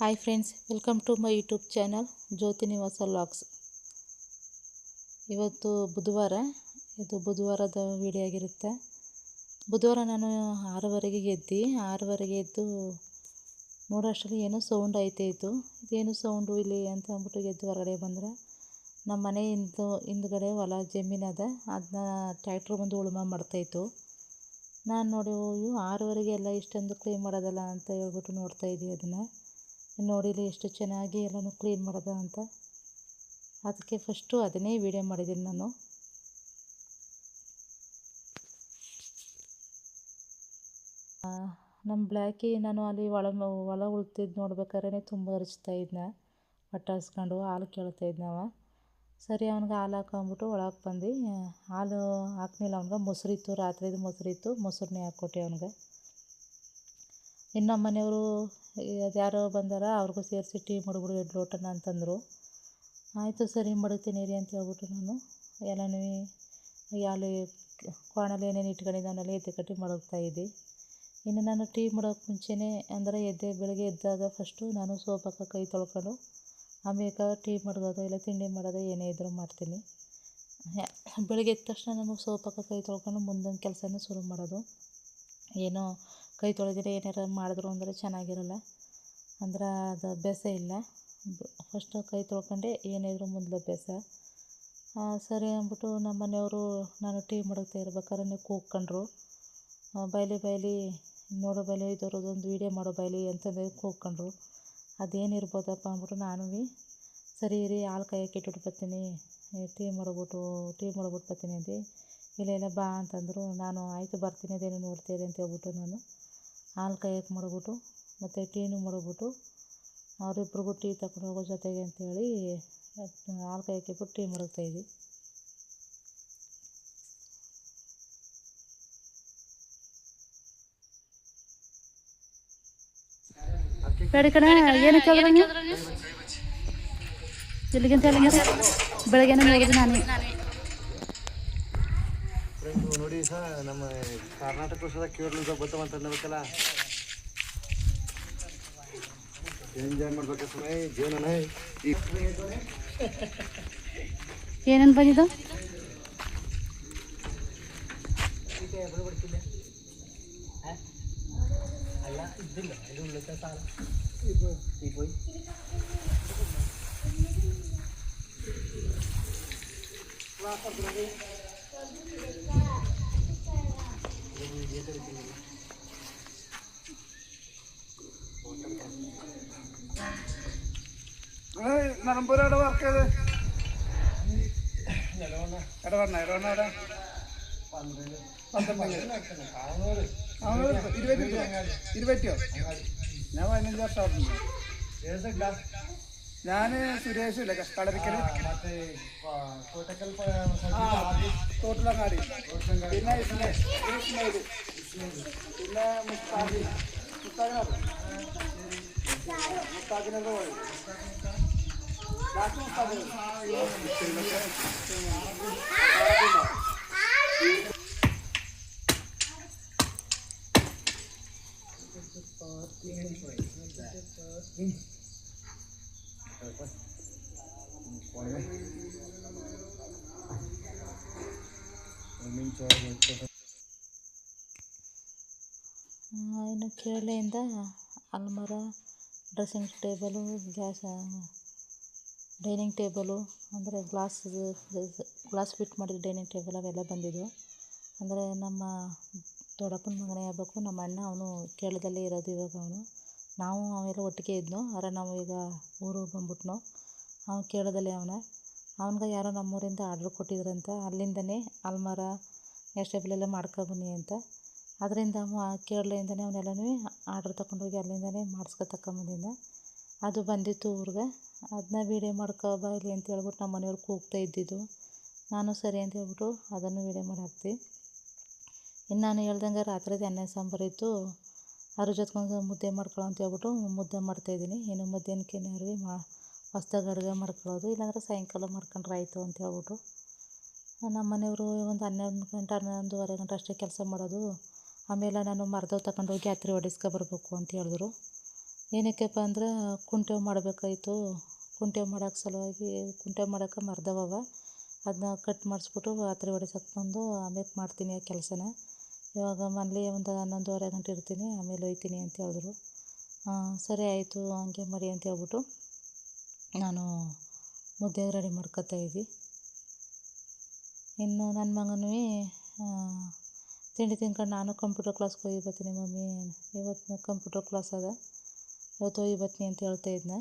Hi friends, welcome to my YouTube channel Jyothi Nivasa vlogs. ಇವತ್ತು ಬುಧವಾರ, ಇದು ಬುಧವಾರದ ವಿಡಿಯೋ ಆಗಿರುತ್ತೆ. ಬುಧವಾರ ನಾನು 6:30ಗೆ ಎದ್ದು ನೋಡೋಷ್ಟರಲ್ಲಿ ಏನೋ ಸೌಂಡ್ ಇತ್ತು. ಇದೇನು ಸೌಂಡು ಇಲ್ಲಿ ಅಂತ ಅಂದ್ಬಿಟ್ಟು ಎದ್ದು ಹೊರಗಡೆ ಬಂದರೆ ನಮ್ಮ ಮನೆ ಹಿಂದ್ಗಡೆ ಹೊಲ ಜಮೀನದ, ಅದನ್ನ ಟ್ರ್ಯಾಕ್ಟ್ರ್ ಬಂದು ಉಳುಮೆ ಮಾಡ್ತಾಯಿತ್ತು. ನಾನು ನೋಡಿ 6:30ಗೆ ಎಲ್ಲ ಇಷ್ಟೊಂದು ಕ್ಲೀನ್ ಮಾಡೋದಲ್ಲ ಅಂತ ಹೇಳ್ಬಿಟ್ಟು ನೋಡ್ತಾಯಿದ್ದೆ. ಅದನ್ನು ನೋಡಿಲಿ ಎಷ್ಟು ಚೆನ್ನಾಗಿ ಎಲ್ಲನೂ ಕ್ಲೀನ್ ಮಾಡೋದ ಅಂತ. ಅದಕ್ಕೆ ಫಸ್ಟು ಅದನ್ನೇ ವಿಡಿಯೋ ಮಾಡಿದ್ದೀನಿ ನಾನು. ನಮ್ಮ ಬ್ಲ್ಯಾಕಿ ನಾನು ಅಲ್ಲಿ ಹೊಲ ಉಳ್ತಿದ್ದು ನೋಡ್ಬೇಕಾದ್ರೆ ತುಂಬ ಅರಿಚ್ತಾ ಇದ್ನ, ಹೊಟ್ಟೆ ಹಾಲು ಕೇಳ್ತಾ ಇದ್ನವ. ಸರಿ, ಅವ್ನಿಗೆ ಹಾಲು ಹಾಕೊಂಬಿಟ್ಟು ಒಳಗೆ ಬಂದು ಹಾಲು ಹಾಕ್ನಿಲ್ಲ. ಅವ್ನಿಗೆ ಮೊಸರಿತ್ತು, ರಾತ್ರಿದು ಮೊಸರಿತ್ತು, ಮೊಸರನ್ನೇ ಹಾಕ್ಕೊಟ್ಟೆ ಅವ್ನಿಗೆ. ಇನ್ನು ನಮ್ಮ ಮನೆಯವರು ಅದ್ಯಾರೋ ಬಂದಾರ, ಅವ್ರಿಗೂ ಸೇರಿಸಿ ಟೀ ಮಾಡಿಬಿಡು 2 ಲೋಟನ ಅಂತಂದರು. ಆಯಿತು ಸರಿ ಮಡಗ್ತೀನಿ ರೀ ಅಂತ ಹೇಳ್ಬಿಟ್ಟು ನಾನು ಎಲ್ಲನೂ ಅಲ್ಲಿ ಕೋಣಲ್ಲಿ ಏನೇನು ಇಟ್ಕೊಂಡಿದ್ದಾನೆಲ್ಲ ಎದ್ದು ಕಟ್ಟಿ ಮಡಗ್ತಾಯಿದ್ದೆ. ಇನ್ನು ನಾನು ಟೀ ಮಾಡೋಕ್ಕೆ ಮುಂಚೆನೇ ಅಂದರೆ ಬೆಳಗ್ಗೆ ಎದ್ದಾಗ ಫಸ್ಟು ನಾನು ಸೋಪ್ ಹಾಕೋ ಕೈ ತೊಳ್ಕೊಂಡು ಆಮೇಲೆ ಟೀ ಮಡಗೋದು ಇಲ್ಲ ತಿಂಡಿ ಮಾಡೋದು ಏನೇ ಇದ್ದರೂ ಮಾಡ್ತೀನಿ. ಬೆಳಗ್ಗೆ ಎದ್ದ ತಕ್ಷಣ ನಾನು ಸೋಪ್ ಹಾಕೋ ಕೈ ತೊಳ್ಕೊಂಡು ಮುಂದಿನ ಕೆಲಸನ ಶುರು ಮಾಡೋದು. ಏನೋ ಕೈ ತೊಳೆದಿರ ಏನಾರು ಮಾಡಿದ್ರು ಅಂದರೆ ಚೆನ್ನಾಗಿರಲ್ಲ, ಅಂದ್ರೆ ಅದು ಅಭ್ಯಾಸ ಇಲ್ಲ. ಫಸ್ಟು ಕೈ ತೊಳ್ಕೊಂಡೆ ಏನಿದ್ರು ಮೊದಲು ಅಭ್ಯಾಸ. ಸರಿ ಅಂದ್ಬಿಟ್ಟು ನಮ್ಮ ಮನೆಯವರು ನಾನು ಟೀ ಮಡಗ್ತಾ ಇರ್ಬೇಕಾದ್ರೆ ಕೂಗ್ಕೊಂಡ್ರು, ಬೈಲಿ ನೋಡೋ ಬೈಲಿ ಇದರದೊಂದು ವೀಡಿಯೋ ಮಾಡೋ ಬೈಲಿ ಅಂತಂದು ಕೂಗ್ಕೊಂಡ್ರು. ಅದೇನಿರ್ಬೋದಪ್ಪ ಅಂದ್ಬಿಟ್ಟು ನಾನು ಸರಿ ರೀ ಹಾಲು ಕಾಯೋಕೆ ಇಟ್ಬಿಟ್ಟು ಬರ್ತೀನಿ, ಟೀ ಮಾಡ್ಬಿಟ್ಟು ಬರ್ತೀನಿ ಅಂದು. ಇಲ್ಲ ಬಾ ಅಂತಂದರು. ನಾನು ಆಯಿತು ಬರ್ತೀನಿ, ಅದೇನು ನೋಡ್ತೀರಿ ಅಂತ ಹೇಳ್ಬಿಟ್ಟು ನಾನು ಹಾಲು ಕಾಯೋಕೆ ಮಾಡಿಬಿಟ್ಟು ಮತ್ತು ಟೀನು ಮಾಡಿಬಿಟ್ಟು ಅವರಿಬ್ರಿಗೂ ಟೀ ತಗೊಂಡು ಹೋಗೋ ಜೊತೆಗೆ ಅಂತೇಳಿ ಹಾಲು ಕಾಯೋಕೆ ಇಟ್ಬಿಟ್ಟು ಟೀ ಮಡಗ್ತಾಯಿದ್ದೆ. ಬೇಡ ಕಣ, ಏನಕ್ಕೆ ಎಲ್ಲಿಗಂತ ಬೆಳಗ್ಗೆನೇ ನೋಡಿದೆ ನಾನು. ನೋಡಿ ಸರ್, ನಮ್ಮ ಕರ್ನಾಟಕ ವರ್ಷದ ಕೇರಳದ ಗೊತ್ತವಂತಬೇಕಲ್ಲ, ಎಂಜಾಯ್ ಮಾಡ್ಬೇಕು ಸಮಯ ಜೀವನ. ಏನೇನು ಬಂದಿದ್ದು നമ്പൂര വർക്ക് ചെയ്ത് ഇടവണ്ണ 20 ഞാൻ 15 വർഷം. ഞാൻ സുരേഷ് ഇല്ല കളരിക്കൽ തോട്ടിലങ്ങാടി, പിന്നെ പിന്നെ മുസ്താഖിനൊക്കെ പോയി. ಇನ್ನು ಕೇರಳೆಯಿಂದ ಅಲ್ಮರ, ಡ್ರೆಸ್ಸಿಂಗ್ ಟೇಬಲು, ಡೈನಿಂಗ್ ಟೇಬಲು ಅಂದರೆ ಗ್ಲಾಸ್ ಫಿಟ್ ಮಾಡಿದ ಡೈನಿಂಗ್ ಟೇಬಲ್ ಅವೆಲ್ಲ ಬಂದಿದ್ದವು. ಅಂದರೆ ನಮ್ಮ ದೊಡ್ಡಪ್ಪನ ಮಗನೇ ಆಗಬೇಕು, ನಮ್ಮ ಅಣ್ಣ ಅವನು ಕೇರಳದಲ್ಲೇ ಇರೋದು ಇವಾಗ. ನಾವು ಅವೆಲ್ಲ ಒಟ್ಟಿಗೆ ಇದ್ನು, ಆದರೆ ನಾವು ಈಗ ಊರಿಗೆ ಬಂದ್ಬಿಟ್ನು. ಅವನು ಕೇರಳದಲ್ಲೇ ಅವನಿಗೆ ಯಾರೋ ನಮ್ಮೂರಿಂದ ಆರ್ಡ್ರ್ ಕೊಟ್ಟಿದ್ರಂತ, ಅಲ್ಲಿಂದನೇ ಅಲ್ಮರ ಗ್ಯಾಸ್ ಟೇಬಲೆಲ್ಲ ಮಾಡ್ಕೊಬನ್ನಿ ಅಂತ. ಅದರಿಂದ ಕೇರಳದಿಂದನೇ ಅವನ್ನೆಲ್ಲನೂ ಆರ್ಡ್ರ್ ತಗೊಂಡೋಗಿ ಅಲ್ಲಿಂದನೇ ಮಾಡಿಸ್ಕೊತಕೊಂಬಂದಿದ್ದ. ಅದು ಬಂದಿತ್ತು ಊರಿಗೆ, ಅದನ್ನ ವೀಡಿಯೋ ಮಾಡ್ಕೊ ಬಾಯಿಲಿ ಅಂತ ಹೇಳ್ಬಿಟ್ಟು ನಮ್ಮ ಮನೆಯವ್ರು ಕೂಗ್ತಾ ಇದ್ದಿದ್ದು. ನಾನು ಸರಿ ಅಂತ ಹೇಳ್ಬಿಟ್ಟು ಅದನ್ನು ವೀಡಿಯೋ ಮಾಡಿ ಹಾಕ್ತಿ. ಇನ್ನು ನಾನು ಹೇಳ್ದಂಗೆ ರಾತ್ರಿದು ಅನ್ನ ಸಾಂಬಾರು ಇತ್ತು, ಅದ್ರ ಜೊತೆಗೊಂದು ಮುದ್ದೆ ಮಾಡ್ಕೊಳ್ಳೋ ಅಂತ ಹೇಳ್ಬಿಟ್ಟು ಮುದ್ದೆ ಮಾಡ್ತಾಯಿದ್ದೀನಿ. ಇನ್ನು ಮಧ್ಯಾಹ್ನಕ್ಕೆ ಏನಾದ್ರು ಹೊಸ್ದಾಗಿ ಅಡುಗೆ ಮಾಡ್ಕೊಳ್ಳೋದು, ಇಲ್ಲಾಂದರೆ ಸಾಯಂಕಾಲ ಮಾಡ್ಕೊಂಡ್ರೆ ಆಯಿತು ಅಂತ ಹೇಳ್ಬಿಟ್ಟು ನಮ್ಮ ಮನೆಯವರು ಒಂದು 11 ಗಂಟೆ 11:30 ಗಂಟೆ ಅಷ್ಟೇ ಕೆಲಸ ಮಾಡೋದು. ಆಮೇಲೆ ನಾನು ಮರದವು ತಗೊಂಡೋಗಿ ಹತ್ತಿರ ಹೊಡಿಸ್ಕೊಬರ್ಬೇಕು ಅಂತ ಹೇಳಿದ್ರು. ಏನಕ್ಕಪ್ಪ ಅಂದ್ರೆ ಕುಂಟೆ ಮಾಡಬೇಕಾಯ್ತು. ಕುಂಟೆ ಮಾಡೋಕೆ ಸಲುವಾಗಿ ಕುಂಟೆ ಮಾಡೋಕೆ ಮರದವವ ಅದನ್ನ ಕಟ್ ಮಾಡಿಸ್ಬಿಟ್ಟು ಪಾತ್ರೆ ಒಡಿಸಕ್ಕೆ ಬಂದು ಆಮೇಲೆ ಮಾಡ್ತೀನಿ ಆ ಕೆಲಸನ. ಇವಾಗ ಮನೇಲಿ ಒಂದು 11:30 ಗಂಟೆ ಇರ್ತೀನಿ, ಆಮೇಲೆ ಹೋಗ್ತೀನಿ ಅಂತ ಹೇಳಿದ್ರು. ಸರಿ ಆಯಿತು ಹಂಗೆ ಮಾಡಿ ಅಂತ ಹೇಳ್ಬಿಟ್ಟು ನಾನು ಮುದ್ದೆಗೆ ರೆಡಿ ಮಾಡ್ಕೊತಾಯಿದ್ದೆ. ಇನ್ನು ನನ್ನ ಮಗನೂ ತಿಂಡಿ ತಿನ್ಕೊಂಡು ನಾನು ಕಂಪ್ಯೂಟರ್ ಕ್ಲಾಸ್ಗೆ ಹೋಗಿ ಬರ್ತೀನಿ ಮಮ್ಮಿ, ಇವತ್ತು ಕಂಪ್ಯೂಟರ್ ಕ್ಲಾಸ್ ಅದ, ಇವತ್ತು ಹೋಗಿ ಬರ್ತೀನಿ ಅಂತ ಹೇಳ್ತಾ ಇದ್ನ.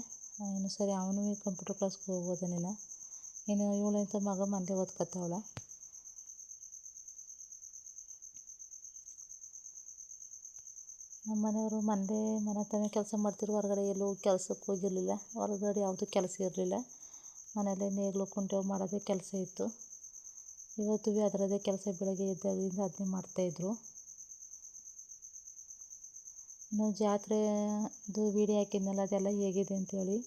ಇನ್ನು ಸರಿ ಅವನು ಕಂಪ್ಯೂಟರ್ ಕ್ಲಾಸ್ಗೆ ಹೋಗೋದನೇನ. ಇನ್ನು ಇವಳಂತ ಮಗ ಮನೇಲೆ ಓದ್ಕೊತಾವಳ. ನಮ್ಮ ಮನೆಯವರು ಮನೆ ತಾನೇ ಕೆಲಸ ಮಾಡ್ತಿರು, ಹೊರಗಡೆ ಎಲ್ಲೂ ಕೆಲಸಕ್ಕೆ ಹೋಗಿರಲಿಲ್ಲ. ಹೊರಗಡೆ ಯಾವುದೂ ಕೆಲಸ ಇರಲಿಲ್ಲ, ಮನೆಯಲ್ಲೇ ನೇಗಿಲು ಕುಂಟೆ ಮಾಡೋದೇ ಕೆಲಸ ಇತ್ತು. ಇವತ್ತು ಅದರದ್ದೇ ಕೆಲಸ ಬೆಳಗ್ಗೆ ಎದ್ದಾಗಿಂದ ಅದನ್ನೇ ಮಾಡ್ತಾಯಿದ್ರು. ಇನ್ನು ಜಾತ್ರೆದು ವೀಡಿಯೋ ಹಾಕಿದ್ನಲ್ಲ ಅದೆಲ್ಲ ಹೇಗಿದೆ ಅಂತೇಳಿ.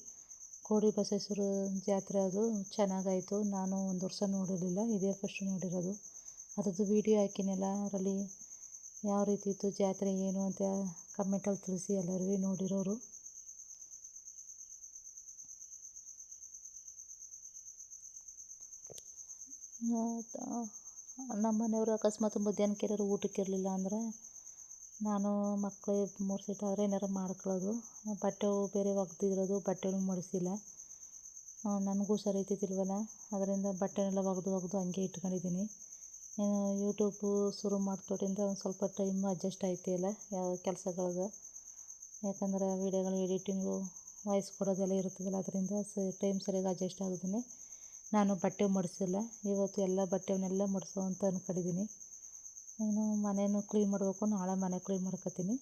ಕೋಡಿ ಬಸವೇಶ್ವರ ಜಾತ್ರೆ ಅದು ಚೆನ್ನಾಗಾಯಿತು. ನಾನು ಒಂದು ವರ್ಷ ನೋಡಿರಲಿಲ್ಲ, ಇದೇ ಫಸ್ಟ್ ನೋಡಿರೋದು. ಅದರದ್ದು ವೀಡಿಯೋ ಹಾಕಿನಲ್ಲ, ಅದರಲ್ಲಿ ಯಾವ ರೀತಿ ಇತ್ತು ಜಾತ್ರೆ ಏನು ಅಂತ ಕಮೆಂಟಲ್ಲಿ ತಿಳಿಸಿ ಎಲ್ಲರಿಗೂ ನೋಡಿರೋರು. ನಮ್ಮ ಮನೆಯವರು ಅಕಸ್ಮಾತ್ ಮಧ್ಯಾಹ್ನಕ್ಕೆ ಏನಾದ್ರು ಊಟಕ್ಕೆ ಇರಲಿಲ್ಲ ಅಂದರೆ ನಾನು ಮಕ್ಕಳು 3 ಸೀಟ್ ಆದರೆ ಏನಾರು ಮಾಡ್ಕೊಳ್ಳೋದು. ಬಟ್ಟೆ ಬೇರೆ ಒಗ್ದಿರೋದು, ಬಟ್ಟೆನೂ ಮಡಿಸಿಲ್ಲ. ನನಗೂ ಹುಷಾರಿದ್ದಿದ್ದಿಲ್ವಲ್ಲ, ಅದರಿಂದ ಬಟ್ಟೆನೆಲ್ಲ ಒಗೆದು ಹಂಗೆ ಇಟ್ಕೊಂಡಿದ್ದೀನಿ. ಯೂಟ್ಯೂಬು ಶುರು ಮಾಡಿಕೊಟ್ಟಿಂದ ಒಂದು ಸ್ವಲ್ಪ ಟೈಮ್ ಅಡ್ಜಸ್ಟ್ ಆಯ್ತಿಲ್ಲ ಯಾವ ಕೆಲಸಗಳಿಗೆ. ಯಾಕಂದರೆ ವೀಡಿಯೋಗಳು ಎಡಿಟಿಂಗು ವಾಯ್ಸ್ ಕೊಡೋದೆಲ್ಲ ಇರ್ತದಲ್ಲ, ಅದರಿಂದ ಟೈಮ್ ಸರಿಯಾಗಿ ಅಡ್ಜಸ್ಟ್ ಆಗಿದ್ದೀನಿ. ನಾನು ಬಟ್ಟೆ ಮಡಿಸಿಲ್ಲ. ಇವತ್ತು ಎಲ್ಲ ಬಟ್ಟೆವನ್ನೆಲ್ಲ ಮಡಿಸೋ ಅಂತ ಅಂದ್ಕೊಂಡಿದ್ದೀನಿ. ಇನ್ನು ಮನೆಯೂ ಕ್ಲೀನ್ ಮಾಡಬೇಕು, ನಾಳೆ ಮನೆ ಕ್ಲೀನ್ ಮಾಡ್ಕೊತೀನಿ.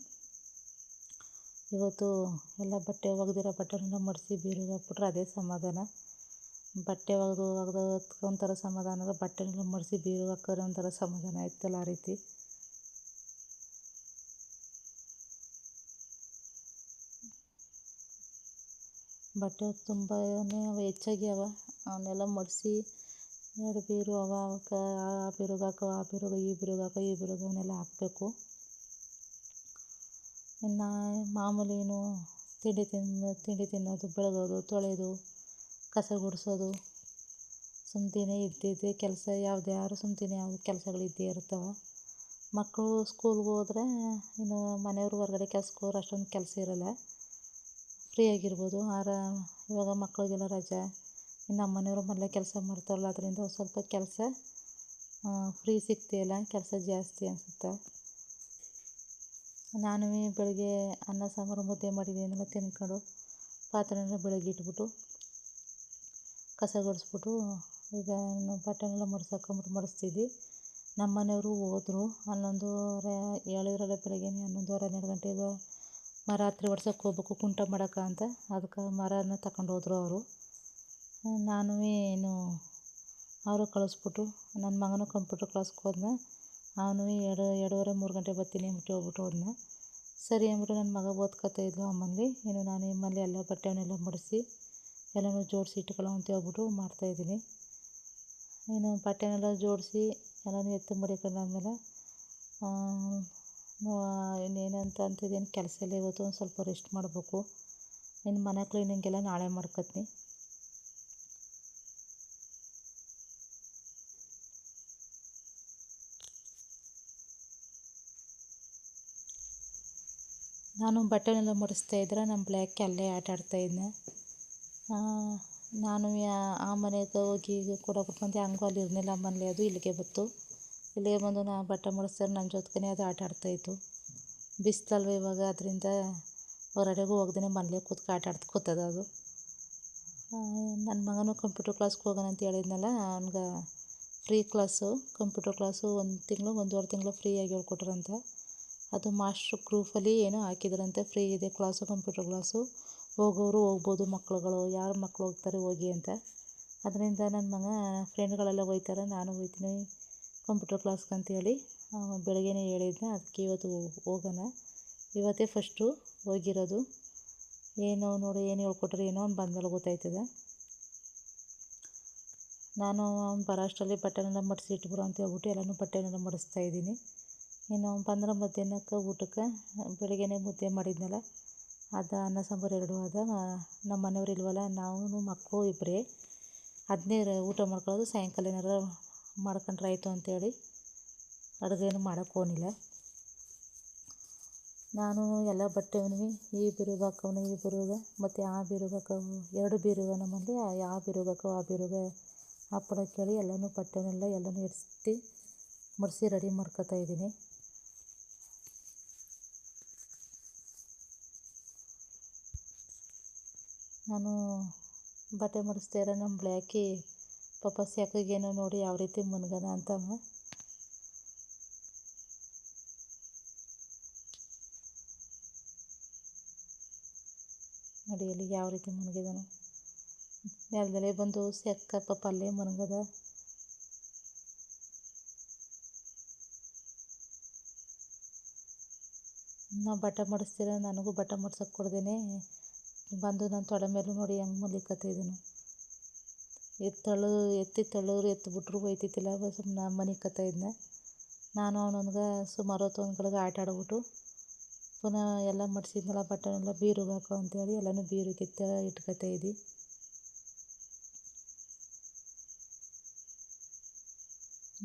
ಇವತ್ತು ಎಲ್ಲ ಬಟ್ಟೆ ಒಗೆದಿರೋ ಬಟ್ಟೆನೆಲ್ಲ ಮಡಿಸಿ ಬೀರುಗೆ ಹಾಕ್ಬಿಟ್ರೆ ಅದೇ ಸಮಾಧಾನ. ಬಟ್ಟೆ ಒಗೆದು ಒಂಥರ ಸಮಾಧಾನ ಅಂದರೆ ಬಟ್ಟೆನೆಲ್ಲ ಮಡಿಸಿ ಬೀರುಗೆ ಹಾಕಿದ್ರೆ ಒಂಥರ ಸಮಾಧಾನ ಆಯ್ತಲ್ಲ, ಆ ರೀತಿ. ಬಟ್ಟೆ ತುಂಬನೇ ಹೆಚ್ಚಾಗಿ ಅವನ್ನೆಲ್ಲ ಮಡಿಸಿ 2 ಬೀರು ಅವಕ್ಕೆ ಆ ಬೀರುಗೆ ಹಾಕೋ, ಆ ಬೀರುಗೆ ಈ ಬೀರುಗೆ ಹಾಕೋ, ಈ ಬೀರುಗೆ ಅವನ್ನೆಲ್ಲ ಹಾಕಬೇಕು. ಇನ್ನು ಮಾಮೂಲಿ ತಿಂಡಿ ತಿನ್ನೋದು, ಬೆಳಗೋದು, ತೊಳೆಯೋದು, ಕಸ ಗುಡಿಸೋದು ಸುಮ್ತಿನೇ ಇದ್ದಿದ್ದೇ ಕೆಲಸ. ಯಾರು ಸುಮ್ತಿನೇ ಯಾವುದು ಕೆಲಸಗಳು ಇದ್ದೇ ಇರ್ತವೆ. ಮಕ್ಕಳು ಸ್ಕೂಲ್ಗೆ ಹೋದರೆ ಇನ್ನು ಮನೆಯವರು ಹೊರಗಡೆ ಕೆಲ್ಸಕ್ಕೆ ಹೋದ್ರೆ ಅಷ್ಟೊಂದು ಕೆಲಸ ಇರೋಲ್ಲ, ಫ್ರೀಯಾಗಿರ್ಬೋದು. ಇವಾಗ ಮಕ್ಕಳಿಗೆಲ್ಲ ರಜೆ, ಇನ್ನು ನಮ್ಮ ಮನೆಯವರು ಮನೇಲೆ ಕೆಲಸ ಮಾಡ್ತಾರಲ್ಲ, ಅದರಿಂದ ಸ್ವಲ್ಪ ಕೆಲಸ ಫ್ರೀ ಸಿಗ್ತಿಲ್ಲ, ಕೆಲಸ ಜಾಸ್ತಿ ಅನಿಸುತ್ತೆ. ನಾನು ಬೆಳಗ್ಗೆ ಅನ್ನ ಸಾಂಬಾರು ಮುದ್ದೆ ಮಾಡಿದ್ದೀನಲ್ಲ, ತಿನ್ಕೊಂಡು ಪಾತ್ರೆನೆಲ್ಲ ಬೆಳಗ್ಗೆ ಇಟ್ಬಿಟ್ಟು ಕಸ ಗುಡಿಸ್ಬಿಟ್ಟು ಈಗ ಬಟ್ಟೆನೆಲ್ಲ ಮಡಿಸ್ತಿದ್ದೆ. ನಮ್ಮ ಮನೆಯವರು ಹೋದರು 11:30, ಹೇಳಿದ್ರಲ್ಲ ಬೆಳಗ್ಗೆ 11:30 12 ಗಂಟೆಗೆ ರಾತ್ರಿ ಒಡ್ಸೋಕ್ಕೆ ಹೋಗ್ಬೇಕು ಕುಂಟ ಮಾಡೋಕೆ ಅಂತ. ಅದಕ್ಕೆ ಮರನ ತಗೊಂಡು ಹೋದರು ಅವರು. ನಾನು ಏನು ಅವರು ಕಳಿಸ್ಬಿಟ್ಟು ನನ್ನ ಮಗನೂ ಕಂಪ್ಯೂಟರ್ ಕ್ಲಾಸ್ಗೆ ಹೋದ್ನ. ಅವನು 2:30 3 ಗಂಟೆ ಬರ್ತೀನಿ ಅಂದ್ಬಿಟ್ಟು ಹೋಗ್ಬಿಟ್ಟು ಹೋದ್ನ. ಸರಿ ಅಂದ್ಬಿಟ್ಟು ನನ್ನ ಮಗ ಓದ್ಕೊತಾ ಇದ್ಲು ಅಮ್ಮಲ್ಲಿ. ಇನ್ನು ನಾನು ನಿಮ್ಮಲ್ಲಿ ಎಲ್ಲ ಬಟ್ಟೆವನ್ನೆಲ್ಲ ಮಡಿಸಿ ಎಲ್ಲನೂ ಜೋಡಿಸಿ ಇಟ್ಕೊಳ್ಳೋ ಅಂತ ಹೇಳ್ಬಿಟ್ಟು ಮಾಡ್ತಾಯಿದ್ದೀನಿ. ಇನ್ನು ಬಟ್ಟೆನೆಲ್ಲ ಜೋಡಿಸಿ ಎಲ್ಲನೂ ಎತ್ತು ಮಡಿಕೊಂಡಾದ್ಮೇಲೆ ಇನ್ನೇನಂತ ಅಂತಿದ್ದೇನು ಕೆಲಸ ಇಲ್ಲ. ಇವತ್ತು ಒಂದು ಸ್ವಲ್ಪ ರೆಸ್ಟ್ ಮಾಡಬೇಕು. ಇನ್ನು ಮನೆ ಕ್ಲೀನಿಂಗೆಲ್ಲ ನಾಳೆ ಮಾಡ್ಕೊತೀನಿ. ನಾನು ಬಟ್ಟೆನೆಲ್ಲ ಮಡಿಸ್ತಾಯಿದ್ರೆ ನಮ್ಮ ಬ್ಲ್ಯಾಕ್ ಅಲ್ಲೇ ಆಟ ಆಡ್ತಾಯಿದ್ನ. ನಾನು ಆ ಮನೆಗೆ ಹೋಗಿ ಕೊಡೋಕೆ ಬಂದೆ, ಹಂಗೂ ಅಲ್ಲಿ ಇರಲಿಲ್ಲ ಮನೇಲಿ, ಅದು ಇಲ್ಲಿಗೆ ಬಂತು. ಇಲ್ಲಿಗೆ ಬಂದು ನಾ ಬಟ್ಟೆ ಮಡಿಸ್ತಾರೆ ನನ್ನ ಜೊತೆಗೇ ಅದು ಆಟ ಆಡ್ತಾಯಿತ್ತು. ಬಿಸಿಲಲ್ವ ಇವಾಗ, ಅದರಿಂದ ಹೊರಗಡೆಗೂ ಹೋಗ್ದೇ ಮನೇಲೇ ಆಟ ಆಡ್ತಾ ಕೂತದ ಅದು. ನನ್ನ ಮಗನೂ ಕಂಪ್ಯೂಟರ್ ಕ್ಲಾಸ್ಗೆ ಹೋಗೋಣ ಅಂತ ಹೇಳಿದ್ನಲ್ಲ, ಅವ್ನಿಗೆ ಫ್ರೀ ಕ್ಲಾಸು ಕಂಪ್ಯೂಟರ್ ಕ್ಲಾಸು 1 ತಿಂಗಳು 1.5 ತಿಂಗಳು ಫ್ರೀಯಾಗಿ ಹೇಳ್ಕೊಟ್ರಂತೆ. ಅದು ಮಾಸ್ಟ್ರು ಗ್ರೂಪಲ್ಲಿ ಏನೋ ಹಾಕಿದ್ರಂತೆ, ಫ್ರೀ ಇದೆ ಕ್ಲಾಸು, ಕಂಪ್ಯೂಟರ್ ಕ್ಲಾಸು, ಹೋಗೋರು ಹೋಗ್ಬೋದು, ಮಕ್ಳುಗಳು ಯಾರು ಮಕ್ಕಳು ಹೋಗ್ತಾರೆ ಹೋಗಿ ಅಂತ. ಅದರಿಂದ ನನ್ನ ಮಗ ಫ್ರೆಂಡ್ಗಳೆಲ್ಲ ಹೋಗ್ತಾರೆ, ನಾನು ಹೋಗ್ತೀನಿ ಕಂಪ್ಯೂಟರ್ ಕ್ಲಾಸ್ಗೆ ಅಂತೇಳಿ ಬೆಳಗ್ಗೆನೇ ಹೇಳಿದ್ದೆ. ಅದಕ್ಕೆ ಇವತ್ತು ಹೋಗೋಣ, ಇವತ್ತೇ ಫಸ್ಟು ಹೋಗಿರೋದು. ಏನು ನೋಡಿ ಏನು ಹೇಳ್ಕೊಟ್ರೆ ಏನೋ ಅವ್ನು ಬಂದಮೇಲೆ ಗೊತ್ತಾಯ್ತದೆ. ನಾನು ಅವ್ನು ಬರೋ ಅಷ್ಟರಲ್ಲಿ ಬಟ್ಟೆನೆಲ್ಲ ಮಡಿಸಿ ಇಟ್ಬಿಡು ಅಂತ ಹೇಳ್ಬಿಟ್ಟು ಎಲ್ಲನೂ ಬಟ್ಟೆನೆಲ್ಲ ಮಡಿಸ್ತಾಯಿದ್ದೀನಿ. ಇನ್ನು ಅವ್ನು ಬಂದರೆ ಮಧ್ಯಾಹ್ನಕ್ಕೆ ಊಟಕ್ಕೆ ಬೆಳಗ್ಗೆನೇ ಮುದ್ದೆ ಮಾಡಿದ್ನಲ್ಲ ಅದು ಅನ್ನ ಸಾಂಬಾರು 2 ಅದ. ನಮ್ಮ ಮನೆಯವ್ರು ಇಲ್ವಲ್ಲ, ನಾವು ಮಕ್ಕಳು ಇಬ್ಬರೇ. ಅದನ್ನೇ ಊಟ ಮಾಡ್ಕೊಳ್ಳೋದು. ಸಾಯಂಕಾಲ ಏನಾರು ಮಾಡ್ಕೊಂಡ್ರೆ ಆಯಿತು ಅಂತೇಳಿ ಅಡುಗೆನೂ ಮಾಡೋಕ್ಕೆ ಹೋಗಿಲ್ಲ. ನಾನು ಎಲ್ಲ ಬಟ್ಟೆ ಈ ಬೀರುಗೆ ಹಾಕವನು ಈ ಬೀರುಗೆ, ಮತ್ತು ಆ ಬೀರುಗೆ ಹಾಕವು 2 ಬೀರುಗೆ ನಮ್ಮಲ್ಲಿ. ಯಾವ ಬೀರುಗೆ ಹಾಕವು ಆ ಬೀರುಗೆ ಹಾಕ್ಬಿಡೋಕೆ ಹೇಳಿ ಎಲ್ಲನೂ ಬಟ್ಟೆನೆಲ್ಲ ಎಲ್ಲನೂ ಎತ್ತಿ ಮಡಿಸಿ ರೆಡಿ ಮಾಡ್ಕೊತಾ ಇದ್ದೀನಿ. ನಾನು ಬಟ್ಟೆ ಮಡಿಸ್ತಾ ಇರೋ ನಮ್ಮ ಬ್ಲ್ಯಾಕಿ ಪಾಪ ಸೆಕೆಗೇನೋ ನೋಡಿ ಯಾವ ರೀತಿ ಮನ್ಗನ ಅಂತ. ನೋಡಿ ಅಲ್ಲಿ ಯಾವ ರೀತಿ ಮನಗಿದಾನು. ನೆಲದಲ್ಲೇ ಬಂದು ಸೆಕ್ಕ ಪಾಪ ಅಲ್ಲೇ ಮನಗದ. ನಾವು ಬಟ್ಟೆ ಮಡಿಸ್ತೀರ, ನನಗೂ ಬಟ್ಟೆ ಮಡ್ಸೋಕೆ ಕೊಡ್ದೇನೆ ಬಂದು ನಾನು ತೊಡೆ ಮೇಲೂ ನೋಡಿ ಹೆಂಗೆ ಮಲಿಕತ್ತಿದ್ದನು. ಎತ್ತಿ ತಳ್ಳೋರು ಎತ್ತಿಬಿಟ್ರು ಹೋಯ್ತಿದ್ದಿಲ್ಲ. ಸುಮ್ಮನೆ ಮನಿಕತ್ತಾ ಇದ್ನ. ನಾನು ಅವನೊಂದ್ಗೆ ಸುಮಾರು ಹೊತ್ತು ಒಂದು ಕಡೆಗೆ ಆಟ ಆಡ್ಬಿಟ್ಟು ಪುನಃ ಎಲ್ಲ ಮಡಿಸಿದ್ನಲ್ಲ ಬಟ್ಟೆನೆಲ್ಲ ಬೀರುಗೆ ಹಾಕೋ ಅಂತೇಳಿ ಎಲ್ಲನೂ ಬೀರುಗೆ ಇಟ್ಕೊತಾ ಇದ್ದಿ.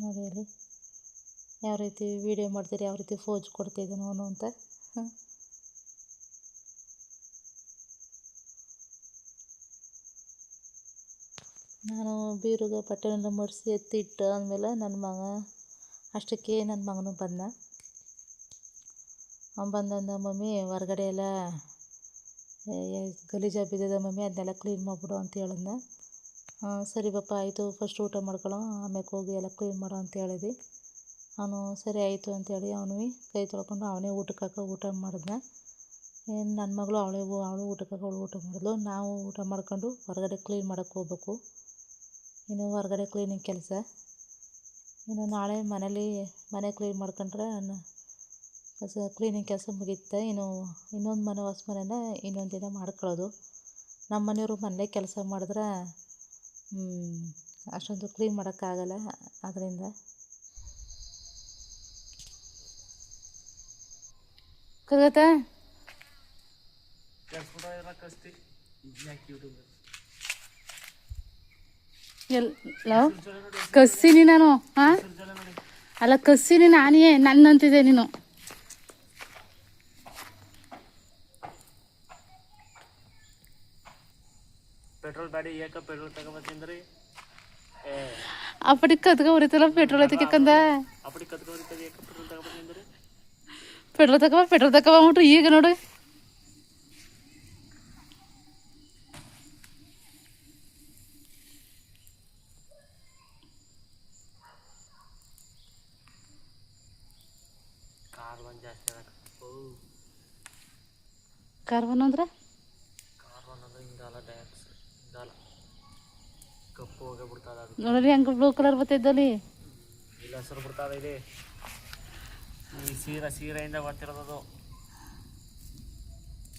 ನೋಡಿ ಅಲ್ಲಿ ಯಾವ ರೀತಿ ವೀಡಿಯೋ ಮಾಡ್ತೀರಿ, ಯಾವ ರೀತಿ ಫೋಜ್ ಕೊಡ್ತಿದ್ದಾನು ಅವನು ಅಂತ. ನಾನು ಬೀರುಗೆ ಬಟ್ಟೆನೆಲ್ಲ ಮಡಿಸಿ ಎತ್ತಿಟ್ಟು ಆದಮೇಲೆ ನನ್ನ ಮಗ ಅಷ್ಟಕ್ಕೆ ನನ್ನ ಮಗನೂ ಬಂದ. ಅವ್ನು ಬಂದಂದ ಮಮ್ಮಿ ಹೊರಗಡೆ ಎಲ್ಲ ಗಲೀಜಾಗಿ ಬಿದ್ದಿದೆ ಮಮ್ಮಿ, ಅದನ್ನೆಲ್ಲ ಕ್ಲೀನ್ ಮಾಡಿಬಿಡು ಅಂತ ಹೇಳಿದ್ನ. ಸರಿ ಪಾಪ ಆಯಿತು, ಫಸ್ಟ್ ಊಟ ಮಾಡ್ಕೊಳ್ಳೋ ಆಮೇಲೆ ಹೋಗಿ ಎಲ್ಲ ಕ್ಲೀನ್ ಮಾಡೋ ಅಂತ ಹೇಳಿದ್ವಿ. ಅವನು ಸರಿ ಆಯಿತು ಅಂತೇಳಿ ಅವನು ಕೈ ತೊಳ್ಕೊಂಡು ಅವನೇ ಊಟ ಮಾಡಿದ್ನ. ನನ್ನ ಮಗಳು ಅವಳು ಊಟಕ್ಕೆ ಊಟ ಮಾಡಿದ್ಲು. ನಾವು ಊಟ ಮಾಡ್ಕೊಂಡು ಹೊರಗಡೆ ಕ್ಲೀನ್ ಮಾಡೋಕ್ಕೆ ಹೋಗ್ಬೇಕು. ಇನ್ನು ಹೊರಗಡೆ ಕ್ಲೀನಿಂಗ್ ಕೆಲಸ. ಇನ್ನು ನಾಳೆ ಮನೆ ಕ್ಲೀನ್ ಮಾಡ್ಕೊಂಡ್ರೆ ಕ್ಲೀನಿಂಗ್ ಕೆಲಸ ಮುಗಿಯುತ್ತೆ. ಇನ್ನೊಂದು ಮನೆ ಹೊಸ ಮನೆನ ಇನ್ನೊಂದು ದಿನ ಮಾಡ್ಕೊಳ್ಳೋದು. ನಮ್ಮ ಮನೆಯವರು ಮನೇಲೇ ಕೆಲಸ ಮಾಡಿದ್ರೆ ಅಷ್ಟೊಂದು ಕ್ಲೀನ್ ಮಾಡೋಕ್ಕಾಗಲ್ಲ. ಅದರಿಂದ ಕಲ್ಗತ್ತ ಎಲ್ಲ ಕಸ್ಸಿನಿ ನಾನು. ಹಾಂ ಅಲ್ಲ ಕಸ್ಸಿನಿ ನಾನೇ ನನ್ನಂತಿದ್ದೆ ನೀನು. ಪೆಟ್ರೋಲ್ ಗಾಡಿ ಯಾಕೆ ಪೆಟ್ರೋಲ್ ತಗೋಬೇಕಂದ್ರಿ ಅಪ್ಪಡಿ ಕತ್ಕ ಹೊರಿತಲ್ಲ ಪೆಟ್ರೋಲ್ ಐತಕ್ಕಂದ ಅಪ್ಪಡಿ ಕತ್ಕ ಹೊರಿತದೆ ಯಾಕೆ ಪೆಟ್ರೋಲ್ ತಗೋಬೇಕಂದ್ರಿ ಪೆಟ್ರೋಲ್ ತಗೋ ಅಂದ್ಬಿಟ್ರು ಈಗ ನೋಡು. ಕಾರ್ಬನ್ ಜಾಸ್ತಿ ಕಾರ್ಬನ್ ಅಂದ್ರೆ ಇಂಗಾಲ ಡೈಆಕ್ಸೈಡ್, ಇಂಗಾಲ ಕಪ್ಪು ಹೋಗಿ ಬಿಡ್ತದ. ನೋಡ್ರಿ ಹೆಂಗೆ ಬ್ಲೂ ಕಲರ್ ಬರ್ತೈದಲ್ಲಿ. ಇಲ್ಲ ಹೆಸರು ಬಿಡ್ತದ ಇಲ್ಲಿ. ಈ ಸೀರೆಯಿಂದ ಬರ್ತಿರೋದು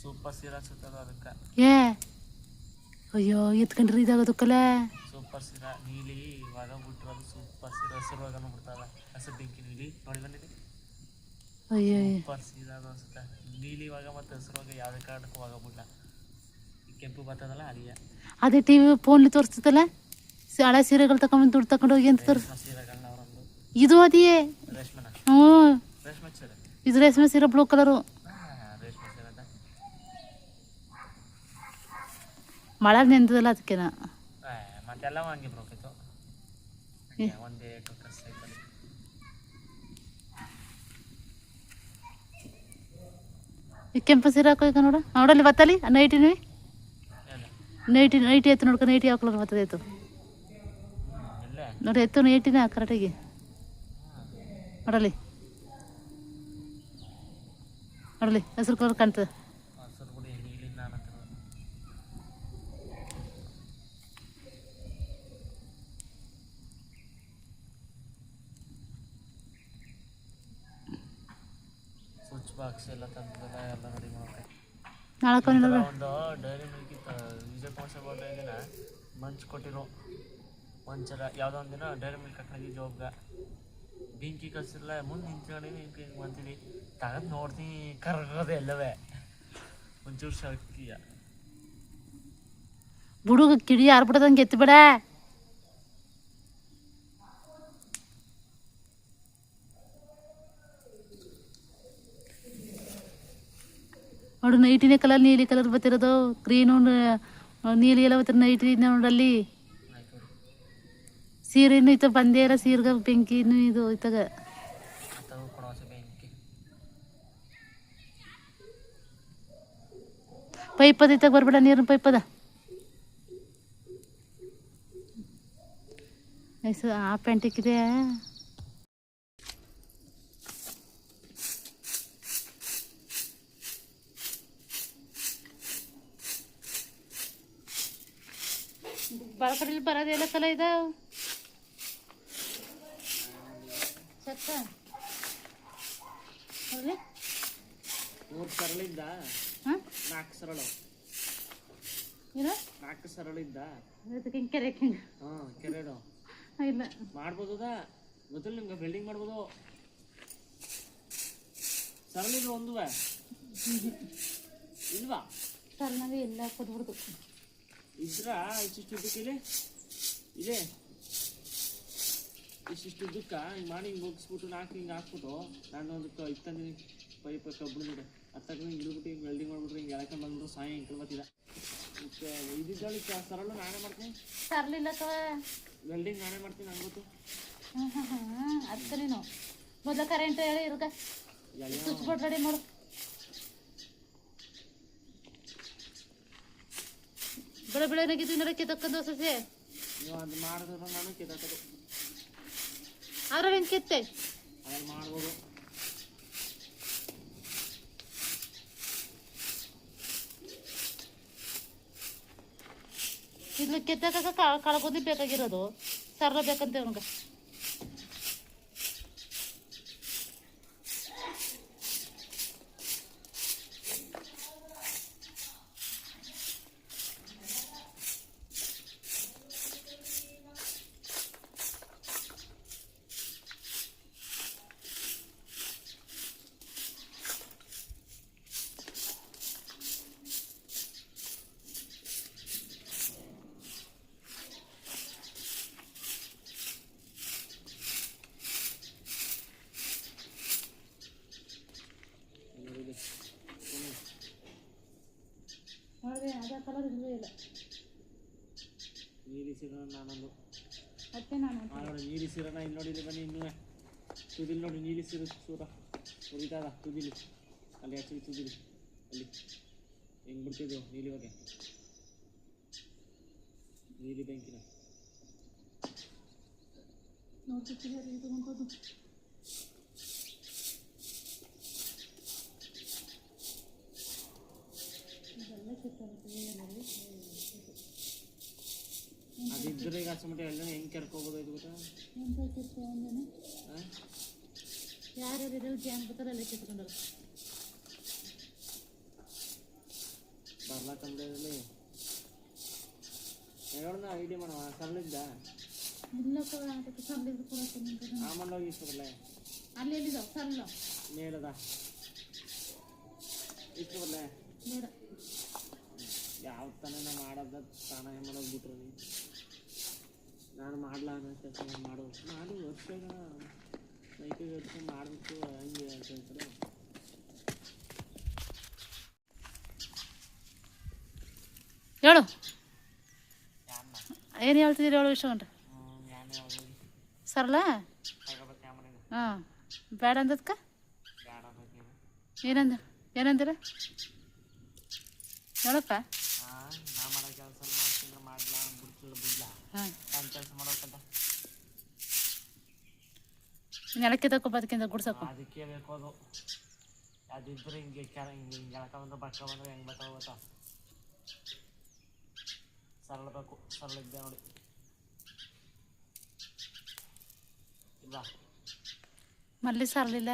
ಸೂಪರ್ ಸೀರೆ ಅನ್ಸುತ್ತದ ಅದಕ್ಕೆ. ಅಯ್ಯೋ ಎತ್ಕೊಂಡ್ರಿ ಇದಾಗೋದಕ್ಕಲ್ಲ. ಸೂಪರ್ ಸೀರೆ ನೀಲಿ ಇವಾಗ ಬಿಟ್ಟಿರೋದು ಸೂಪರ್ ಸೀರೆ. ಹಸಿರುವಾಗನೂ ಬಿಡ್ತದ. ಹಸಿರು ಬೆಂಕಿ ನೀಲಿ ನೋಡಿ ಬಂದಿದೆ. ಅಯ್ಯೋ ಸೂಪರ್ ಸೀರೆ ಅದು ಅನ್ಸುತ್ತೆ. ನೀಲಿ ಇವಾಗ ಮತ್ತು ಹಸಿರುವಾಗ ಯಾವುದೇ ಕಾರಣಕ್ಕೂ ಆಗೋಗ್ಬಿಡ್ಲ. ಈ ಕೆಂಪು ಬರ್ತದಲ್ಲ ಅಲ್ಲಿಯ ಅದೇ ಟಿ ವಿ ಫೋನ್ಲಿ ತೋರಿಸ್ತದಲ್ಲ ಹಳೆ ಸೀರೆಗಳು ತಗೊಂಡು ದುಡ್ಡು ತಗೊಂಡು ಹೋಗಿ ಅಂತ ತೋರಿಸ್. ಸೀರೆಗಳನ್ನ ಅವರೊಂದು ಇದು ಅದೇ ರೇಷ್ಮೆನ ರೇಷ್ಮೆ ಸೀರೆ. ಇದು ರೇಷ್ಮೆ ಸೀರೆ ಬ್ಲೂ ಕಲರು. ರೇಷ್ಮೆ ಸೀರೆ ಅದ ಮಳೆ ನೆಂದದಲ್ಲ ಅದಕ್ಕೆನ. ಮತ್ತೆಲ್ಲ ಹಂಗೆ ಬ್ರೋಕಿತ್ತು. ಒಂದೇ ಡ್ರೆಸ್ ಸೈಕಲ್. ಈ ಕೆಂಪು ಸೀರೆ ಹಾಕೋ ನೋಡು. ನೋಡಲ್ಲಿ ಬತ್ತಲ್ಲಿ ನೈಟಿನೂ ನೈಟಿ ಎತ್ತು ನೋಡ್ಕೊ. ನೈಟಿ ಹಾಕ್ಲೋ ಬರ್ತದೆ ಎತ್ತು ನೋಡಿ. ಎತ್ತು ನೈಟಿನ ಕರೆಕ್ಟಾಗಿ ನೋಡಲಿ ಹಸಿರು ಕಲರ್ ಕಾಣ್ತದೆ. ಸ್ವಿಚ್ ಬಾಕ್ಸ್ ಎಲ್ಲ ತಂದಲ್ಲ ಎಲ್ಲ ರೆಡಿ ಮಾಡ್ಬೇಕು. ನಾಳೆ ಒಂದು ಡೈರಿ ಮಿಲ್ಕ್ ಇತ್ತು ವಿಜಯ್ ಕುಮಾರ್ ದಿನ ಮಂಚ್ ಕೊಟ್ಟಿರೋ ಮಂಚರ ಯಾವುದೋ ಒಂದು ದಿನ ಡೈರಿ ಮಿಲ್ಕ್ ಹಾಕಿ ಜೋಬ್ಗ ಬೆಂಕಿ ಕಸಿಲ್ಲ. ಮುಂದೆ ನಿಂತ್ಕೊಂಡು ಹಿಂಗೆ ಅಂತೀನಿ ತಗೊಂಡು ನೋಡ್ತೀನಿ ಕರ್ಗದೆ ಎಲ್ಲವೇ ಒಂಚೂರು ಶಕ್ತಿಯ ಬುಡುಗ ಕಿಡಿ ಆರ್ಬಿಡದಂಗೆ ಎತ್ತಬೇಡ. ನೋಡು ನೈಟಿನೇ ಕಲರ್ ನೀಲಿ ಕಲರ್ ಬರ್ತಿರೋದು, ಗ್ರೀನು ನೀಲಿ ಎಲ್ಲ ಬರ್ತಿರೋ ನೈಟಿ ನೋಡಲ್ಲಿ. ಸೀರೆನೂ ಇತ್ತ ಬಂದೇ ಇಲ್ಲ, ಸೀರೆಗ ಬೆಂಕಿನೂ ಇದು ಇತ್ತಾಗ ಪೈಪ್ ಅದ ಇತ್ತಾಗ ಬರ್ಬೇಡ, ನೀರಿನ ಪೈಪ್ ಅದ. ಆ ಪ್ಯಾಂಟಿಕ್ಕಿದೆ. ಬರಕಡೆಯಲ್ಲಿ ಬರೋದೆಲ್ಲ ಕಲ ಇದಾವ ಚಕ್ಕ ಅಲ್ಲಿ 3 ಸರಳಿಂದ 4 ಸರಳು ಏನು 4 ಸರಳಿಂದ ಅದಕ್ಕೆ ಕೆರೆ ಹಿಂಗೆ ಕೆರೆಡು ಇಲ್ಲ ಮಾಡ್ಬೋದು. ಗೊತ್ತಿಲ್ಲ ನಿಮ್ಗೆ ಬಿಲ್ಡಿಂಗ್ ಮಾಡ್ಬೋದು. ಸರಳಿನ ಒಂದುವೆ ಇಲ್ವಾ? ಸರನಾಗೆ ಎಲ್ಲ ಕೊಟ್ಬಿಡ್ತು. ಇದ್ರ ಇಷ್ಟಿಷ್ಟು ಉದ್ದಕ್ಕಿದೆ ಇದೆ, ಇಷ್ಟಿಷ್ಟು ಉದ್ದಕ್ಕೆ ಹಿಂಗೆ ಮಾಡಿ ಹಿಂಗೆ ಮುಗಿಸ್ಬಿಟ್ಟು ಹಿಂಗೆ ಹಾಕ್ಬಿಟ್ಟು ನಾನು ಅದಕ್ಕೆ ಇತ್ತಂದಿನಿ ಪೈಪ್ ಕಬ್ಬು ನೋಡಿ ಹತ್ತಾಗ ಹಿಂಗೆ ಇಡ್ಬಿಟ್ಟು ಹಿಂಗೆ ವೆಲ್ಡಿಂಗ್ ಮಾಡ್ಬಿಟ್ರೆ ಹಿಂಗೆ ಎಳಕೊಂಡು ಬಂದ್ಬಿಟ್ಟು ಸಾಯಂಕಾಲ ಬರ್ತಿಲ್ಲ. ಇದ್ದಿದ್ದಳಿ ಸರಳು ನಾನೇ ಮಾಡ್ತೀನಿ, ತರಲಿಲ್ಲ ವೆಲ್ಡಿಂಗ್ ನಾನೇ ಮಾಡ್ತೀನಿ ನಂಗೆ ಗೊತ್ತು. ಅದಕ್ಕೆ ನೀನು ಮೊದಲ ಕರೆಂಟ್ ಹೇಳಿ ಇರ್ಗ ಸ್ವಿಚ್ ಬೋರ್ಡ್ ರೆಡಿ ಮಾಡು. ಬೆಳೆ ಬೆಳೆನಾಗಿದ್ದು ಇನ್ನರ ಕಿತ್ತಕ್ಕಂದು ಸಸಿ ನೀವು ಅದು ಮಾಡಿದ್ರೆ ನಾನು ಕಿತ್ತಾಕೋದು ಆದ್ರೆ ಹೆಂಗೆ ಕಿತ್ತೆ ಅದನ್ನು ಮಾಡ್ಬೋದು. ಇಲ್ಲಿ ಕಿತ್ತಕ್ಕ ಕಳ್ಕೊಂಡಿ ಬೇಕಾಗಿರೋದು ಸರಳ ಬೇಕಂತ ಅವನಿಗೆ. ನೋಡಿದೆ ಅದೇ ಕಲರ್ ಇನ್ನೂ ಇಲ್ಲ. ನೀಲಿ ಸೀರನ ನಾನೊಂದು ಮತ್ತೆ ನಾನು ನೋಡಿ ನೀಲಿ ಸೀರನ ಇಲ್ಲಿ ನೋಡಿದ್ರೆ ಬನ್ನಿ ಇನ್ನೂ ತುದಿಲಿ ನೋಡಿ ನೀಲಿ ಸೀರೆ ಸೂರ ಉರಿತಾದ ತುದಿಲಿ ಅಲ್ಲಿ ಹಚ್ಚಿ ತುದಿಲಿ ಅಲ್ಲಿ ಹೆಂಗೆ ಬಿಡ್ತಿದ್ದೆವು ನೀಲಿ ಬಗ್ಗೆ ನೀಲಿ ಬೆಂಕಿನ ನೋಡ್ತಿದ್ದಾರೆ ತಗೊಂಡು ಅದಿದ್ದರೆ ಈಗ ಹಚ್ಚಮಟ್ಟ ಎಲ್ಲ ಹೆಂಗೆ ಕೆರ್ಕೋಬೋದು ಇದು ಗೊತ್ತಾ? ಯಾರ್ಯಾರು ಜಾನ್ ಬರ್ತಾರೆ ಅಲ್ಲೇ ಕಿತ್ಕೊಂಡರು ಬರ್ಲಾಕಂದ್ರಲ್ಲಿ ಹೇಳೋಣ ಐಡಿಯಾ ಮಾಡುವ ಸರಳಿಂದ ಇಲ್ಲಕ್ಕ ಅದಕ್ಕೆ ಸರಳಿದ್ರು ಕೂಡ ಆಮಂಡ್ ಹೋಗಿ ಇಸ್ಕೊಬರ್ಲೆ ಅಲ್ಲಿ ಎಲ್ಲಿದಾವ ಸರಳ ಮೇಲದ ಇಸ್ಕೊಬರ್ಲೆ ಬೇಡ ಯಾವ ತಾನೇ ನಾ ಮಾಡೋದ ತಾನ ಮಾಡೋದು ಬಿಟ್ರೆ ನಾನು ಮಾಡಲ ಅನ್ನೋ ಕೆಲಸ ಮಾಡು ವರ್ಷಗ ನೈಟಿಗೆ ವರ್ಷ ಮಾಡಬೇಕು ಹಂಗೆ ಹೇಳ್ತಾರೆ. ಹೇಳು ಏನು ಹೇಳ್ತಿದ್ದೀರಿ ಹೇಳು ಇಷ್ಟೊಂಡು ಸರಳ ಹಾಂ ಬೇಡ ಅಂದದ್ಕ ಏನಂದಿರ ಹೇಳಪ್ಪ. ಹಾಂ ನೆಲಕ್ಕೆ ತಕ್ಕೋ ಅದಕ್ಕಿಂತ ಗುಡ್ಸಕ್ಕೋ ಅದಕ್ಕೆ ಬೇಕು ಅದು ಅದಿದ್ರೆ ಹಿಂಗೆ ಹಿಂಗೆ ಎಳಕ ಬಂದ್ರೆ ಬಕ್ಕ ಬಂದ್ರೆ ಹೆಂಗೆ ಬರ್ತಾವ ಗೊತ್ತಾ? ಸರಳ ಬೇಕು, ಸರಳ ಇದ್ದೆ ನೋಡಿ ಇಲ್ಲ ಮಲ್ಲಿ ಸರಳಿಲ್ಲ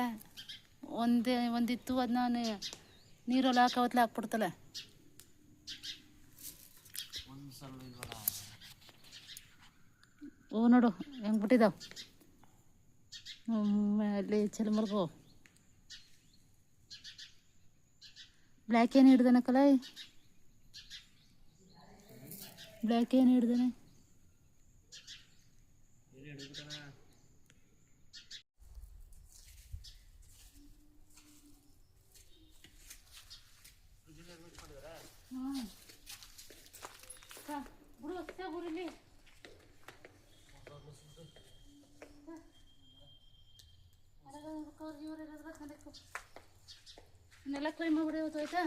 ಒಂದಿತ್ತು ಅದನ್ನ ನೀರಲ್ಲಿ ಹಾಕೋತ್ಲೆ ಹಾಕ್ಬಿಡ್ತಲ್ಲ ಒಂದು ಸರಳ ಇಲ್ವಲ್ಲ. ಹೂ ನೋಡು ಹೆಂಗೆ ಬಿಟ್ಟಿದ್ದಾವ ಅಲ್ಲಿ ಚಲಮರ್ಗು ಬ್ಲ್ಯಾಕ್ ಏನು ಹಿಡ್ದನ ಕಲ ಬ್ಲ್ಯಾಕ್ ಏನು ಹಿಡ್ದನೆ ಗುರು ಅಷ್ಟೇ ಗುರಿಲಿ ನೆಲ ಕ್ಲೈ ಮಾಡ್ಬಿಡಿ ಇವತ್ತು ಆಯ್ತಾ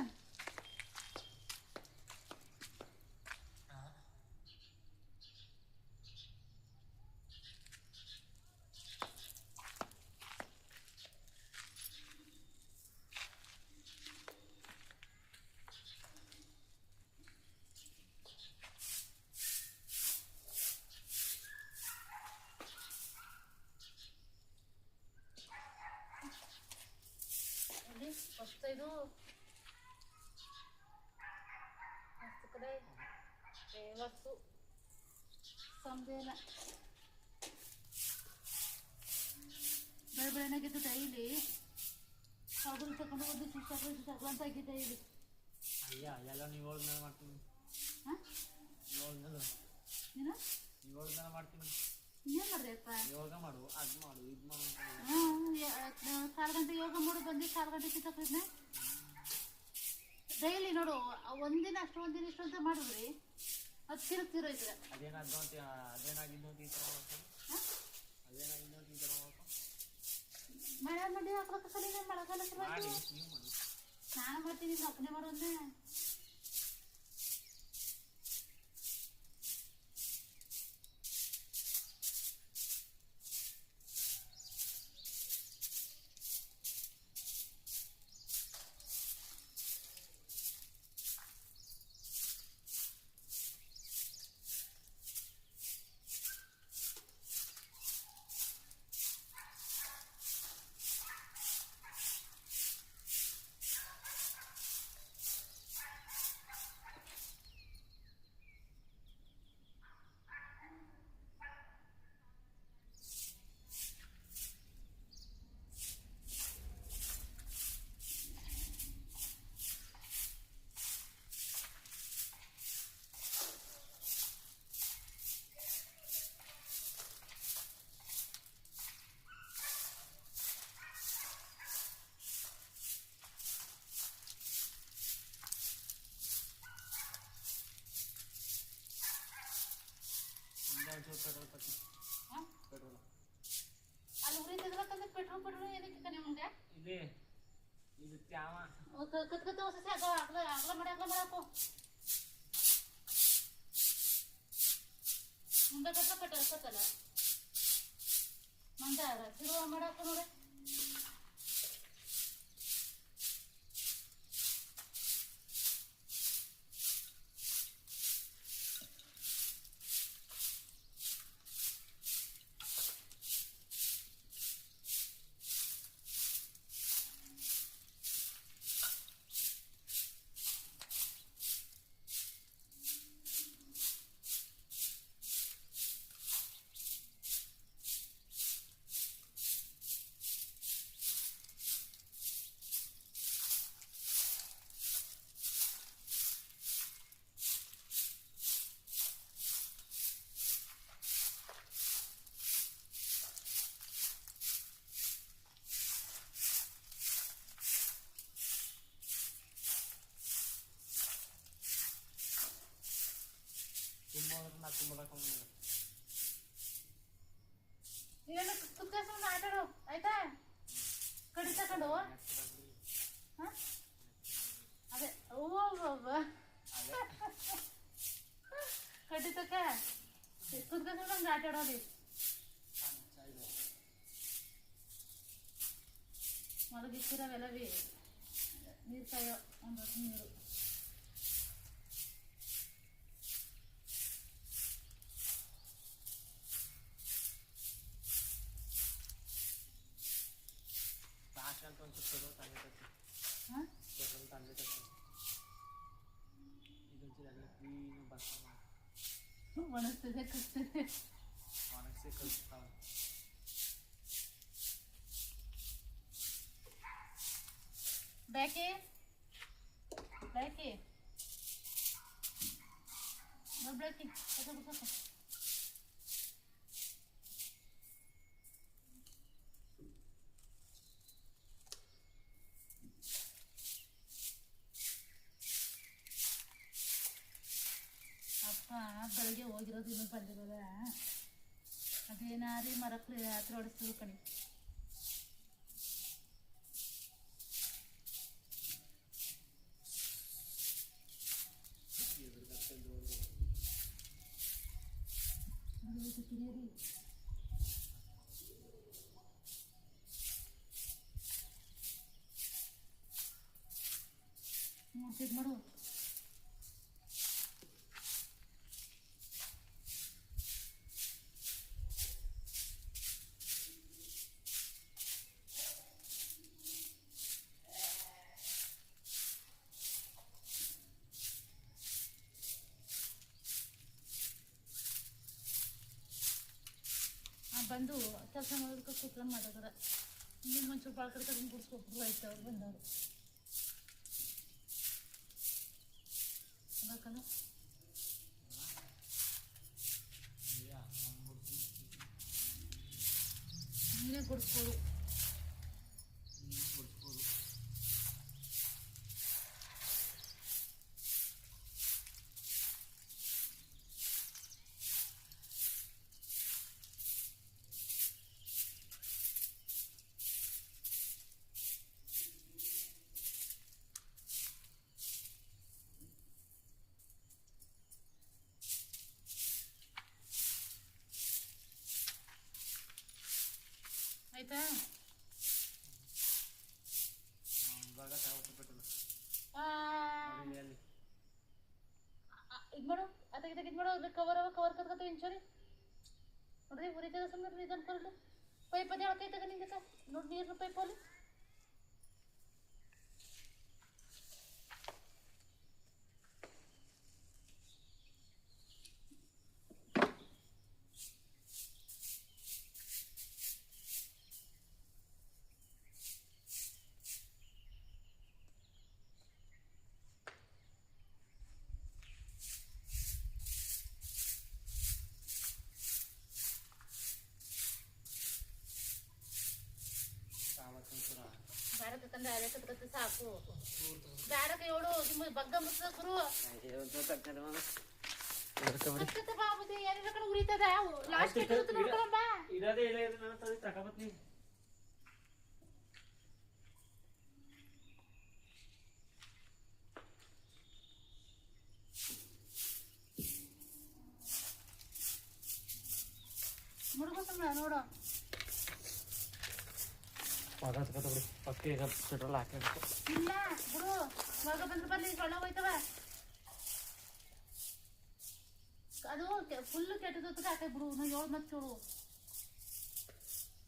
ಇದು ಮಸ್ತು ಕಡೆ ವಸ್ತು ಸಂದೇನ ಬೆಳಗ್ಗೆನಾಗಿದ್ದು ಡೈಲಿ ಸಾಬೂನು ತಗೊಂಡು ಒಂದು ಶಿಷ್ಟಾಗ್ಲು ಅಂತ ಆಗಿದ್ದೆ ಇಲ್ಲಿ ಅಯ್ಯ ಎಲ್ಲ ನೀವು ಹೇಳ್ದ ಮಾಡ್ತೀನಿ ಹಾಂ ಹೇಳ್ದ ನೀನು ನೀವು ಹೇಳ್ದ ಮಾಡ್ತೀನಿ ಇನ್ನೇನು ಮಾಡಿದೆಪ್ಪ ಯೋಗ ಮಾಡು ಅದು ಮಾಡು ಇದು ಮಾಡು ಹ್ಞೂ 4 ಗಂಟೆ ಯೋಗ ಮಾಡು ಬಂದು 4 ಗಂಟೆ ಕಿತ್ತಕ್ಕಿದ್ನೆ ಡೈಲಿ ನೋಡು ಒಂದಿನ ಅಷ್ಟು ಒಂದಿನ ಇಷ್ಟು ಅಂತ ಮಾಡಿದ್ರಿ ಅದು ತಿರುಗ್ತಿರೋ ಇದ್ರೆ ಅದೇನಾಗಿದ್ದು ಅಂತ ಅದೇನಾಗಿದ್ದು ಅಂತ ಈ ಥರ ಮಾಡ್ಕೊಂಡು ಅದೇನಾಗಿದ್ದು ಅಂತ ಈ ಥರ ಮಾಡ್ಕೊಂಡು ಮಳೆ ಮಂಡಿ ಹಾಕ್ಲಕ್ಕ ಕಲಿಲ್ಲ ಮಳೆಗಾಲ ಮಾಡಿ ನೀವು ಮಾಡು ನಾನು ಮಾಡ್ತೀನಿ ಒಬ್ಬನೇ ಮಾಡು ಅಂದೆ ಪೆಟ್ರೋಲ್ ಪಟ್ಟಿ ಪೆಟ್ರೋಲ್ ಅಲ್ಲಿ ಉರಿತಿದ್ರಕ್ಕಂದ್ರೆ ಪೆಟ್ರೋಲ್ ಏನಕ್ಕೆ ಕನೆ ಮುಂದೆ ಇಲ್ಲಿ ಇದು ತ್ಯಾವ ಕತ್ಕತ್ತ ಹೊಸಸಿ ಅಗಲ ಮಾಡಾಕು ಮುಂದೆ ಕತ್ತ ಪೆಟ್ರೋಲ್ ಕತ್ತಲ್ಲ ಮಂದಾರ ತಿರುವ ಮಾಡಾಕು ನೋಡಿ ಏನು ಕುತ್ಕೊಂಡು ಆಟಾಡು ಆಯ್ತಾ ಕಡಿ ತಗೊಂಡು ಅದೇ ಕಡ್ಡಿ ತಕ್ಕ ಕುತ್ಕೊಂಡು ನಮ್ಗೆ ಆಟಾಡೋದು ಮಲಗಿಕ್ಕಿರವೆಲ್ಲವೇ ನೀರು ಕಾಯೋ ಒಂದು ನೀರು ಅಂತ ಒಂದು ಸುತ್ತೋದು ತಂದೆ ತಪ್ಪು ಹಾಂ ತಂದೆ ತಪ್ಪು ಇದೊಂಚೂರು ಕ್ಲೀನು ಬಸ್ ಒಣಗ್ತಿದೆ ಕಚ್ತಿದೆ ಒಣಗಿಸಿ ಕಲಿಸ್ತಾವೆ ಬ್ಯಾಕೆ ಬೆಳಕಿ ಬೆಳಕಿ ಅಪ್ಪ ಬೆಳಗ್ಗೆ ಹೋಗಿರೋದು ಇನ್ನೂ ಬಂದಿರೋದ ಅದೇನಾರಿ ಮರಕ್ಕೆ ಹತ್ರ ಹೊಡಿಸ್ತಿದ್ರು ಕಣಿ. ನೋಡ್ತಿದ್ ಮಾಡು ಬಂದು ಕೆಲಸ ಮಾಡೋದಕ್ಕೆ ಕೂತ್ಕೊಂಡು ಮಾತಾಡ್ತಾರೆ. ಇನ್ನೇನು ಒಂಚೂರು ಬಾಳ್ಕಡೆ ತಗೊಂಡು ಗುಡಿಸ್ಕೊಟ್ರು ಆಯ್ತು ಅವ್ರು ಬಂದವರು ಅದಕ್ಕಲ್ಲ ನೀನೇ ಗುಡಿಸ್ಬೋದು. ಆಯ್ತಾ ಇದು ಮಾಡು ಅತ್ತಾಗ ಇದು ಮಾಡು ಕವರ್ ಕತ್ಕತ್ತ ಇಂಚೋರಿ ನೋಡ್ರಿ ಉರಿತದ ಸುಮ್ಮನೆ ಇದನ್ನು ಕೊರಡು ಪೈಪ್ ಅದೇ ಹೇಳ್ತೈತಗ ನಿಂಗೆ ನೋಡಿ ನೀರು ಪೈಪ್ ಅಲ್ಲಿ ಬೇಡಕ್ಕಂದ್ರೆ ಅದೇ ಕತ್ಕತ್ತೆ ಸಾಕು. ಬೇಡಕ್ಕೆ ಹೇಳು ನಿಮ್ಮ ಬಗ್ಗ ಮುಚ್ಚರು ಬಾಬುದಿ ಏನಿಲ್ಲ ಕಡೆ ಉರಿತದ ಲಾಸ್ಟ್ ನೋಡ್ಕೊಳಂಬ ಇರೋದೇ ಇಲ್ಲ ನಾನು ತಗೋಬತ್ತೀನಿ. ನೋಡ್ಕೊತ ನೋಡು ಪಕ್ಕೆ ಪೆಟ್ರೋಲ್ ಹಾಕಬೇಕು. ಇಲ್ಲ ಬಿಡು ಮಗ ಬಂದ್ರೆ ಬರ್ಲಿ ಸೊಳ್ಳ ಹೋಯ್ತವ ಅದು ಫುಲ್ ಕೆಟ್ಟದೊತ್ತಿಗೆ ಹಾಕಿ ಬಿಡು. ನಾವು ಏಳು ಮತ್ತೆ ಚೋಳು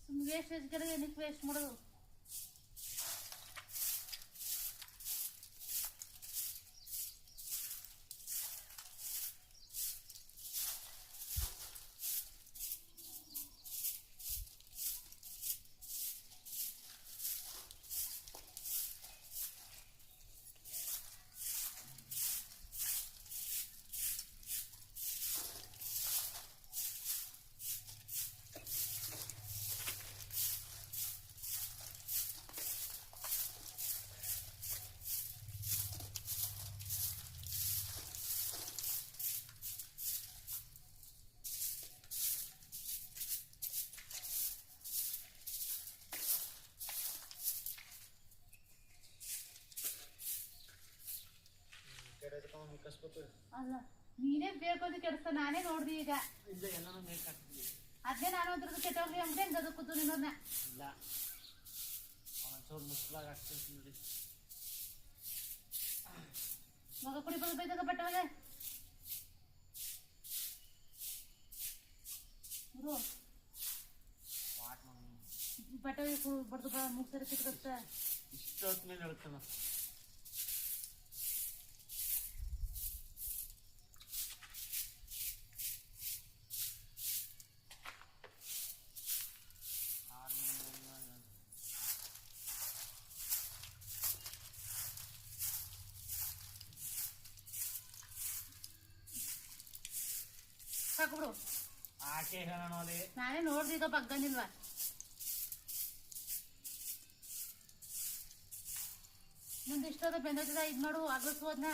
ಸುಮ್ಮನೆ ವೇಸ್ಟ್ ಏನಕ್ಕೆ ವೇಸ್ಟ್ ಮಾಡೋದು. ಅಲ್ಲ ನೀನೇ ಬೇಕಂತ ಕೆಡಿಸ್ತ ನಾನೇ ನೋಡ್ದಿ ಈಗ ಅದೇ ನಾನು ಅದ್ರದ್ದು ಕೆಟ್ಟೋಗ್ಲಿ ಅಂದ್ರೆ ಗದು ಕೂತು ನಿನ್ನೋದ್ನ ಇಲ್ಲ ಒಂಚೂರು ಮುಸ್ಲಾಗ ಹಾಕ್ತೀನಿ ನೋಡಿ ಮಗ ಕುಡಿ ಬಂದು ಬೈದಾಗ ಬಟ್ಟೆ ಬಟ್ಟೆ ಬಡ್ದು ಮುಗ್ಸರಿ ಕಿತ್ಕತ್ತ ಇಷ್ಟು ಹೊತ್ಮೇಲೆ ಹೇಳ್ತಾನ. ಸಾಕ್ಬಿಡು. ಆಕೆ ಹೇಳೋಣ ಅಲ್ಲಿ ನಾನೇ ನೋಡ್ದೆ ಈಗ ಬಗ್ಗಂದಿಲ್ವಾ. ನಂದು ಇಷ್ಟದ ಬೆಂದೋಯ್ತದ. ಇದು ಮಾಡು ಅಗಸ್ಬೋದ್ನ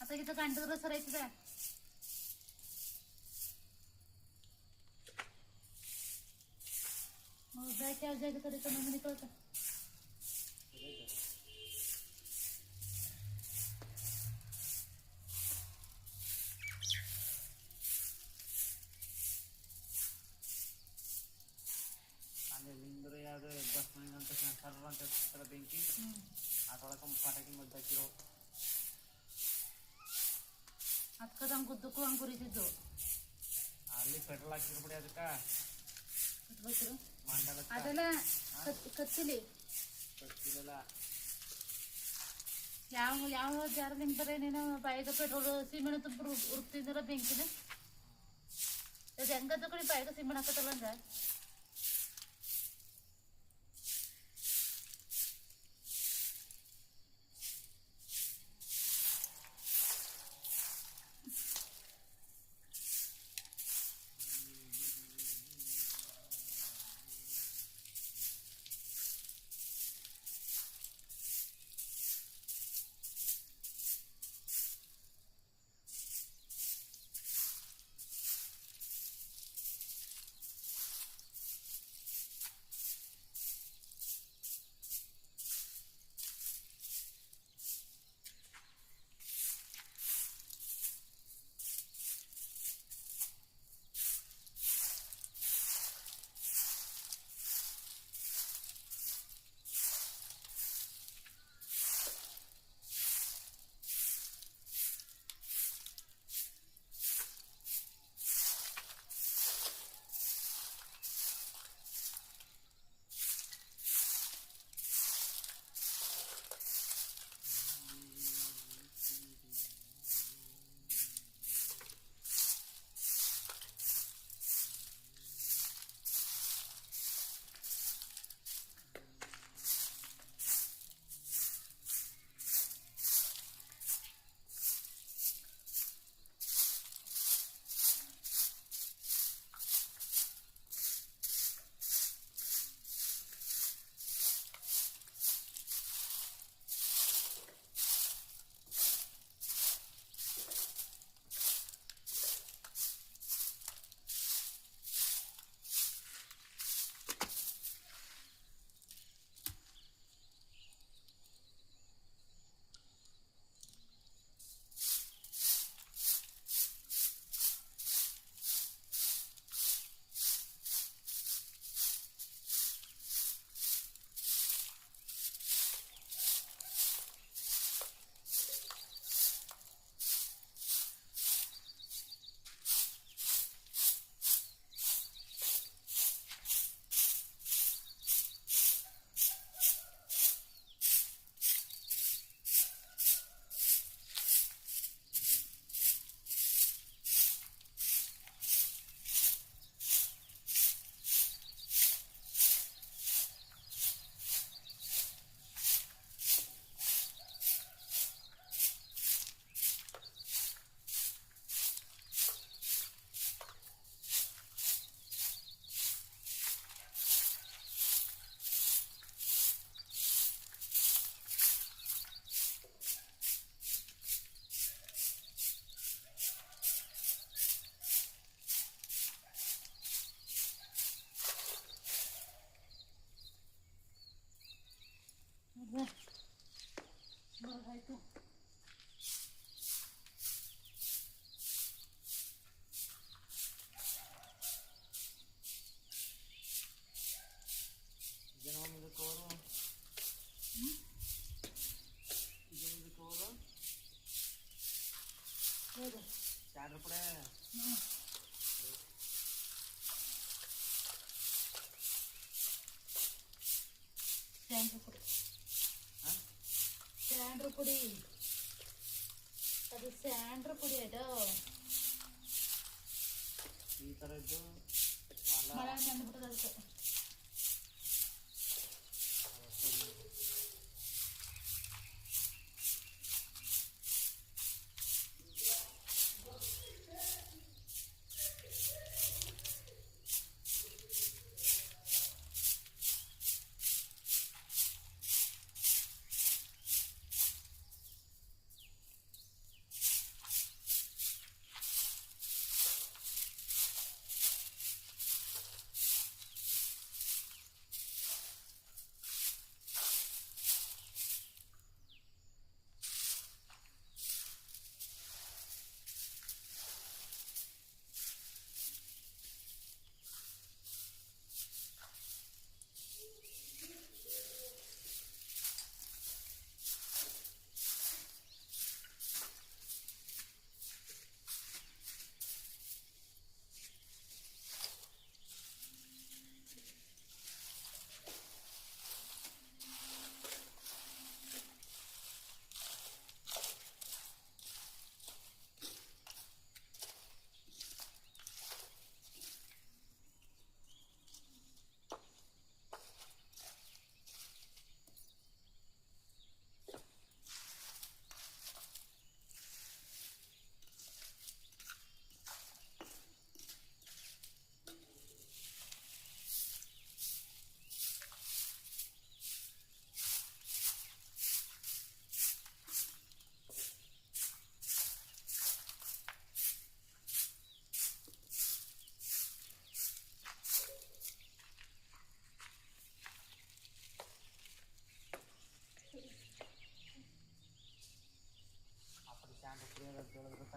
ಅತ್ತಾಗಿದ್ದ ಗಂಟದ್ರೆ ಸರಿ ಆಯ್ತದೆ. ಬ್ಯಾಕ್ ಯಾವ ಜಾಗ ಕರೀತ ಮನೆ ಕಳ್ತ. ಅಲ್ಲಿ ನಿಂದ್ರೆ ಯಾವ್ದು ಬಸ್ ಮೈನ್ ಅಂತ ಸರ್ವ ಅಂತ ಇರ್ತಾರೆ ಬೆಂಕಿ ಅದೊಳಗೆ ಪಟಾಕಿ ಮದ್ದು ಹಾಕಿರೋ ಹತ್ಕದಂಗೆ ಗುದ್ದಕ್ಕೂ ಹಂಗೆ ಗುರಿತಿದ್ದು. ಅಲ್ಲಿ ಪೆಟ್ರೋಲ್ ಹಾಕಿರ್ಬಿಡಿ ಅದಕ್ಕೆ ಗೊತ್ತಿರು ಮಂಡಲಕ್ಕೆ ಅದೆಲ್ಲ ಕತ್ತಿಲಿ ಗೊತ್ತಿಲ್ಲ. ಯಾವ ಜಾರಲಿಂಗ್ ಬರೀ ನೀನು ಬಾಯಿಗೆ ಪೆಟ್ರೋಲ್ ಸಿಮೆಂಟ್ ತುಂಬ ಉರುಕ್ತಿದ್ದಾರ ಬೆಂಕಿನ. ಅದು ಹೆಂಗದ ಕಡೆ ಬಾಯಿಗೆ ಸಿಮೆಂಟ್ ಹಾಕತ್ತಲ್ಲ ಅಂದ್ರೆ ಆಯ್ತು. ಸ್ಯಾಂಡ್ರ್ ಪುಡಿ ಅದು ಸ್ಯಾಂಡ್ರ್ ಪುಡಿ ಅದು ಈ ಥರದ್ದು ಮಳೆ ನೆಂದ್ಬಿಟ್ಟದ ಅದಕ್ಕೆ.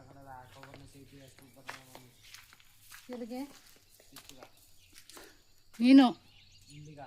ತಗೊಂಡಲ್ಲ ಹಾಕೋಬನ್ನ ಸೀಟಿ ಎಷ್ಟು ಬರೋಣ ಎಲ್ಲಿಗೆ ಸಿಕ್ಕಿಗ ನೀನು ಇಂದಿಗ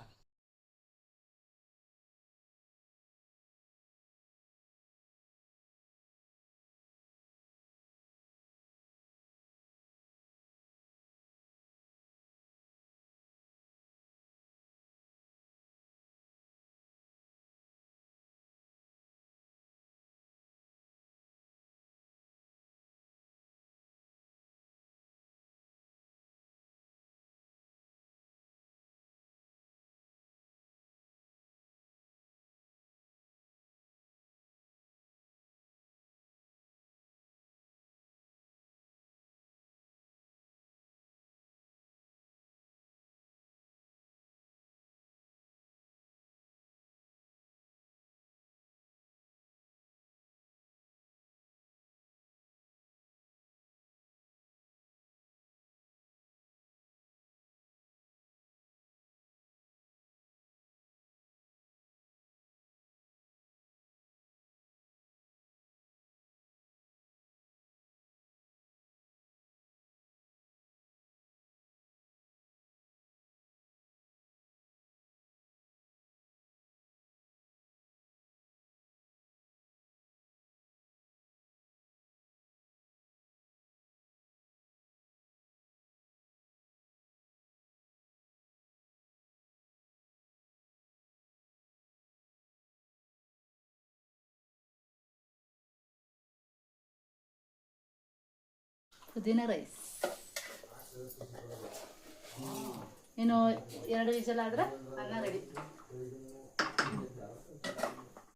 ಪುದೀನ ರೈಸ್ ಇನ್ನು 2 ವಿಷಲ್ ಆದ್ರೆ ಅನ್ನ ರೆಡಿ.